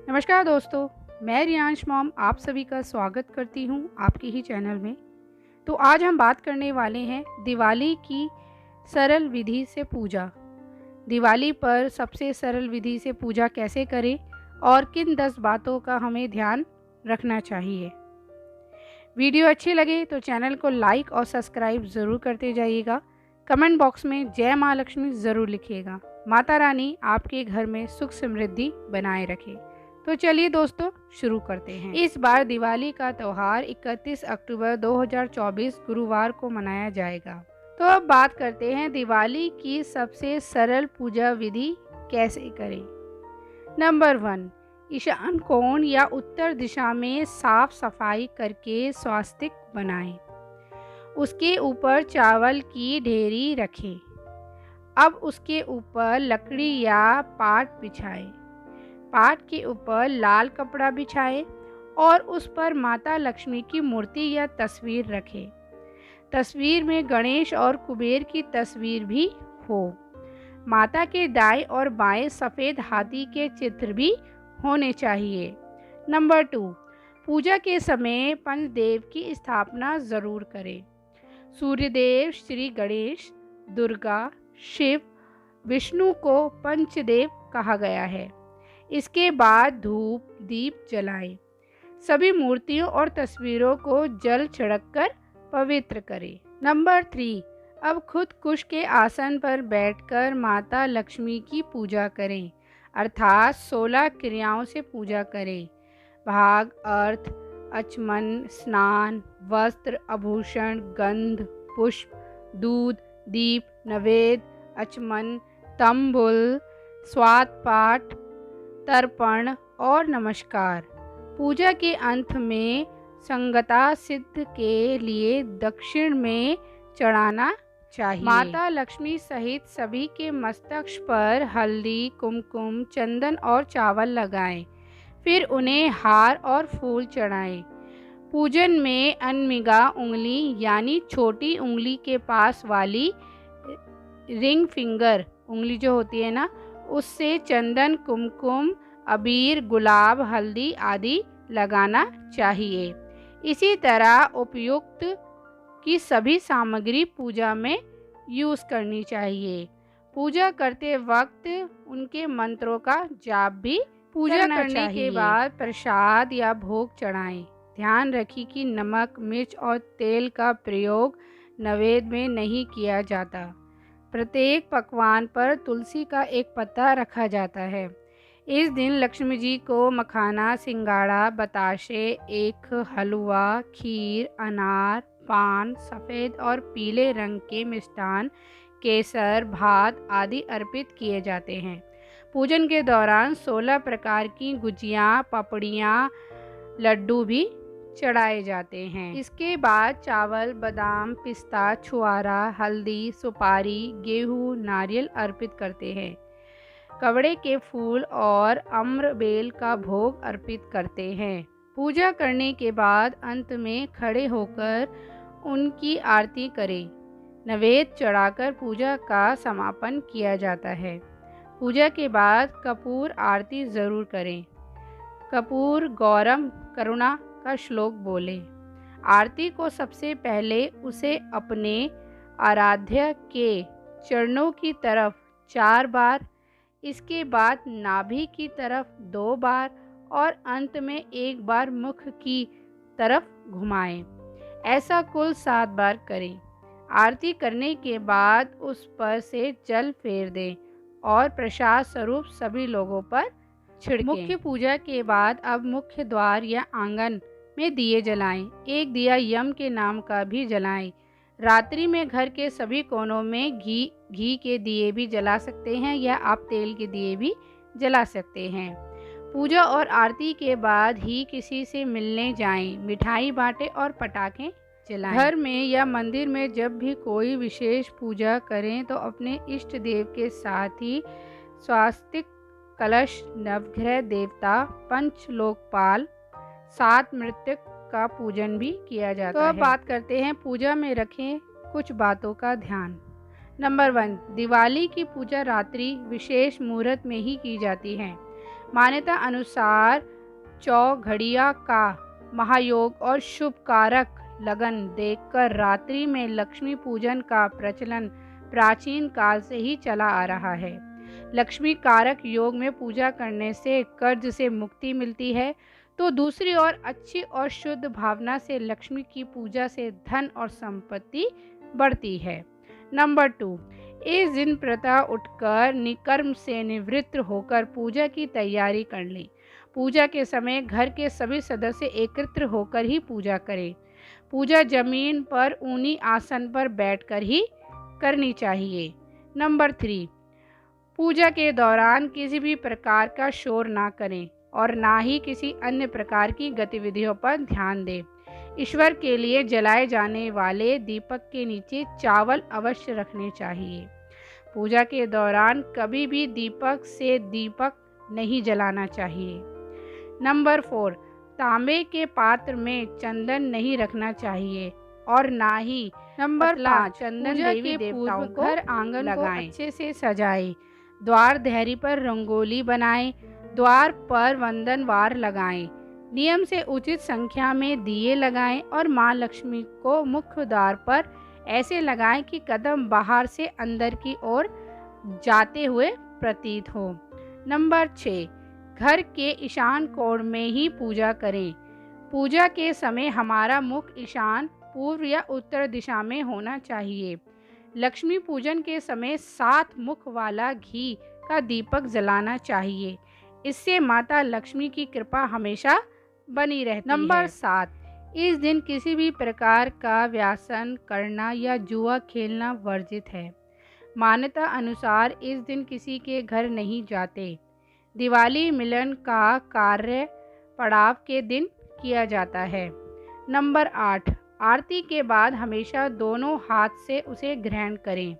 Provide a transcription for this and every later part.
नमस्कार दोस्तों, मैं रियांश मॉम आप सभी का स्वागत करती हूँ आपके ही चैनल में। तो आज हम बात करने वाले हैं दिवाली की सरल विधि से पूजा। दिवाली पर सबसे सरल विधि से पूजा कैसे करें और किन 10 बातों का हमें ध्यान रखना चाहिए। वीडियो अच्छी लगे तो चैनल को लाइक और सब्सक्राइब ज़रूर करते जाइएगा। कमेंट बॉक्स में जय माँ लक्ष्मी ज़रूर लिखिएगा। माता रानी आपके घर में सुख समृद्धि बनाए रखे। तो चलिए दोस्तों शुरू करते हैं। इस बार दिवाली का त्यौहार 31 अक्टूबर 2024 गुरुवार को मनाया जाएगा। तो अब बात करते हैं दिवाली की सबसे सरल पूजा विधि कैसे करें। नंबर 1, ईशान कोण या उत्तर दिशा में साफ सफाई करके स्वास्तिक बनाएं। उसके ऊपर चावल की ढेरी रखें। अब उसके ऊपर लकड़ी या पाट बिछाएं। पाट के ऊपर लाल कपड़ा बिछाएं और उस पर माता लक्ष्मी की मूर्ति या तस्वीर रखें। तस्वीर में गणेश और कुबेर की तस्वीर भी हो। माता के दाएं और बाएं सफ़ेद हाथी के चित्र भी होने चाहिए। नंबर 2, पूजा के समय पंचदेव की स्थापना ज़रूर करें। सूर्यदेव, श्री गणेश, दुर्गा, शिव, विष्णु को पंचदेव कहा गया है। इसके बाद धूप दीप जलाएं। सभी मूर्तियों और तस्वीरों को जल छिड़ककर पवित्र करें। नंबर 3, अब खुद कुश के आसन पर बैठकर माता लक्ष्मी की पूजा करें, अर्थात 16 क्रियाओं से पूजा करें। भाग, अर्थ, आचमन, स्नान, वस्त्र, आभूषण, गंध, पुष्प, दूध, दीप, नैवेद्य, आचमन, तंबुल, स्वाद पाठ, तर्पण और नमस्कार। पूजा के अंत में संगता सिद्ध के लिए दक्षिण में चढ़ाना चाहिए। माता लक्ष्मी सहित सभी के मस्तक पर हल्दी, कुमकुम, चंदन और चावल लगाएं। फिर उन्हें हार और फूल चढ़ाएं। पूजन में अनमिगा उंगली यानी छोटी उंगली के पास वाली रिंग फिंगर उंगली जो होती है ना, उससे चंदन, कुमकुम, अबीर, गुलाब, हल्दी आदि लगाना चाहिए। इसी तरह उपयुक्त की सभी सामग्री पूजा में यूज़ करनी चाहिए। पूजा करते वक्त उनके मंत्रों का जाप भी पूजा करने के बाद प्रसाद या भोग चढ़ाएं। ध्यान रखिए कि नमक, मिर्च और तेल का प्रयोग नैवेद्य में नहीं किया जाता। प्रत्येक पकवान पर तुलसी का एक पत्ता रखा जाता है। इस दिन लक्ष्मी जी को मखाना, सिंगाड़ा, बताशे, एक हलवा, खीर, अनार, पान, सफ़ेद और पीले रंग के मिष्ठान, केसर, भात आदि अर्पित किए जाते हैं। पूजन के दौरान 16 प्रकार की गुजियाँ, पपड़ियाँ, लड्डू भी चढ़ाए जाते हैं। इसके बाद चावल, बादाम, पिस्ता, छुआरा, हल्दी, सुपारी, गेहूँ, नारियल अर्पित करते हैं। कवड़े के फूल और अम्र बेल का भोग अर्पित करते हैं। पूजा करने के बाद अंत में खड़े होकर उनकी आरती करें। नैवेद्य चढ़ाकर पूजा का समापन किया जाता है। पूजा के बाद कपूर आरती ज़रूर करें। कपूर गौरम करुणा का श्लोक बोलें। आरती को सबसे पहले उसे अपने आराध्य के चरणों की तरफ 4 बार, इसके बाद नाभि की तरफ 2 बार और अंत में 1 बार मुख की तरफ घुमाएं। ऐसा कुल 7 बार करें। आरती करने के बाद उस पर से जल फेर दें और प्रसाद स्वरूप सभी लोगों पर छिड़कें। मुख्य पूजा के बाद अब मुख्य द्वार या आंगन में दिए जलाएं। एक दिया यम के नाम का भी जलाएं। रात्रि में घर के सभी कोनों में घी के दिए भी जला सकते हैं या आप तेल के दिए भी जला सकते हैं। पूजा और आरती के बाद ही किसी से मिलने जाएं, मिठाई बांटें और पटाखे जलाएं। घर में या मंदिर में जब भी कोई विशेष पूजा करें तो अपने इष्ट देव के साथ ही स्वास्तिक, कलश, नवग्रह देवता, पंच लोकपाल, 7 मृतक का पूजन भी किया जाता है। तो अब बात करते हैं पूजा में रखें कुछ बातों का ध्यान। नंबर 1, दिवाली की पूजा रात्रि विशेष मुहूर्त में ही की जाती है। मान्यता अनुसार चौघड़िया का महायोग और शुभ कारक लगन देखकर रात्रि में लक्ष्मी पूजन का प्रचलन प्राचीन काल से ही चला आ रहा है। लक्ष्मी कारक योग में पूजा करने से कर्ज से मुक्ति मिलती है, तो दूसरी ओर अच्छी और शुद्ध भावना से लक्ष्मी की पूजा से धन और संपत्ति बढ़ती है। नंबर 2, इस दिन प्रातः उठकर निकर्म से निवृत्त होकर पूजा की तैयारी कर लें। पूजा के समय घर के सभी सदस्य एकत्र होकर ही पूजा करें। पूजा जमीन पर ऊनी आसन पर बैठकर ही करनी चाहिए। नंबर 3, पूजा के दौरान किसी भी प्रकार का शोर ना करें और ना ही किसी अन्य प्रकार की गतिविधियों पर ध्यान दें। ईश्वर के लिए जलाए जाने वाले दीपक के नीचे चावल अवश्य रखने चाहिए। पूजा के दौरान कभी भी दीपक से दीपक नहीं जलाना चाहिए। नंबर 4, तांबे के पात्र में चंदन नहीं रखना चाहिए और ना ही नंबर 5, चंदन देवी देवताओं को घर आंगन को अच्छे से सजाएं। द्वार देहरी पर रंगोली बनाएं। द्वार पर वंदनवार लगाएं। नियम से उचित संख्या में दिए लगाएं और मां लक्ष्मी को मुख्य द्वार पर ऐसे लगाएं कि कदम बाहर से अंदर की ओर जाते हुए प्रतीत हो। नंबर 6, घर के ईशान कोण में ही पूजा करें। पूजा के समय हमारा मुख ईशान, पूर्व या उत्तर दिशा में होना चाहिए। लक्ष्मी पूजन के समय 7 मुख वाला घी का दीपक जलाना चाहिए। इससे माता लक्ष्मी की कृपा हमेशा बनी रहती है। नंबर 7, इस दिन किसी भी प्रकार का व्यसन करना या जुआ खेलना वर्जित है। मान्यता अनुसार इस दिन किसी के घर नहीं जाते। दिवाली मिलन का कार्य पड़ाव के दिन किया जाता है। नंबर 8, आरती के बाद हमेशा दोनों हाथ से उसे ग्रहण करें।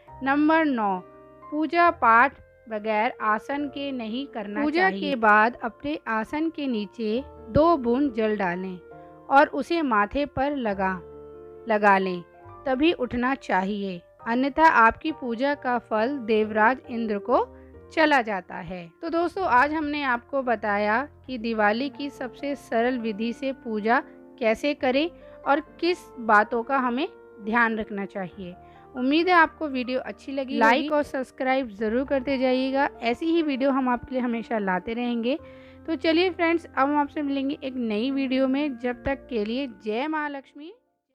नंबर 9, पूजा पाठ बगैर आसन के नहीं करना चाहिए। पूजा के बाद अपने आसन के नीचे 2 बूंद जल डालें और उसे माथे पर लगा लें, तभी उठना चाहिए, अन्यथा आपकी पूजा का फल देवराज इंद्र को चला जाता है। तो दोस्तों, आज हमने आपको बताया कि दिवाली की सबसे सरल विधि से पूजा कैसे करें और किस बातों का हमें ध्यान रखना चाहिए। उम्मीद है आपको वीडियो अच्छी लगी। लाइक और सब्सक्राइब ज़रूर करते जाइएगा। ऐसी ही वीडियो हम आपके लिए हमेशा लाते रहेंगे। तो चलिए फ्रेंड्स, अब हम आपसे मिलेंगे एक नई वीडियो में। जब तक के लिए जय माँ लक्ष्मी।